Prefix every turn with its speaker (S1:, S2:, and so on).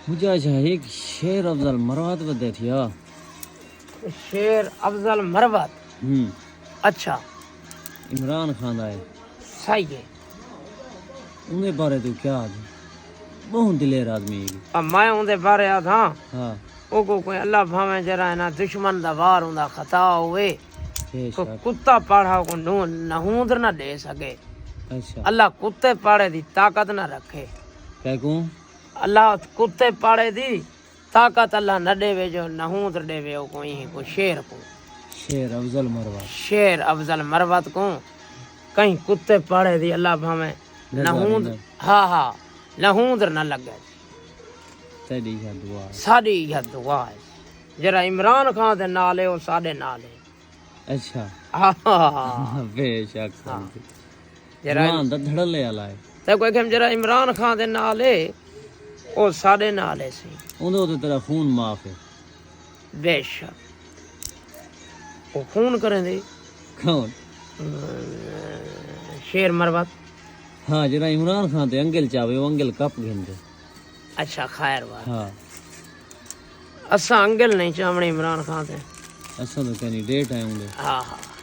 S1: مجھے ایک شیر افضل مروت بدے تھیا
S2: شیر افضل مروت اچھا
S1: عمران خان آئے
S2: صحیح ہے
S1: انہیں بارے تو کیا آدھے بہت دلیر آدمی ہے
S2: اب میں اندے بارے آدھا
S1: ہاں
S2: او کو کوئی اللہ بھاویں جرا ہے نا دشمن دا وار ہوندا خطا ہوئے
S1: بے
S2: کو
S1: شک
S2: کتا پاڑا کو نہوندر نہ دے سکے
S1: اچھا
S2: اللہ کتے پاڑے دی طاقت نہ رکھے
S1: کیا کہوں
S2: اللہ کتے پاڑے دی طاقت اللہ نہ دے وے جو نہوندر دے وے او کوئی ہی کو شیر کو
S1: شیر افضل مروت
S2: شیر افضل مروت کو کہیں کتے پاڑے دی اللہ بھاویں نہوند ہاں ہاں نہوندر نہ لگے
S1: تیری یہ دعا ہے
S2: ساڈی یہ دعا ہے جرا عمران خان دے نال ہے او ساڈے نال ہے
S1: اچھا
S2: ہاں
S1: بے شک
S2: جرا
S1: عمران دا دھڑلے والا ہے
S2: تے کوئی کہ جرا عمران خان دے نال ہے او ساڈے نال ہے سی
S1: اندھو تو تیرا خون معاف ہے
S2: بے شک او خون کریں دے
S1: کون
S2: شیر مروت
S1: ہاں جرا عمران خان تے انگل چاوے وہ انگل کپ گھن دے
S2: اچھا خیر بات
S1: ہاں
S2: اساں انگل نہیں چاونے عمران خان تے
S1: اصل تو کہیں ڈیٹ آئے ہوں گے
S2: ہاں ہاں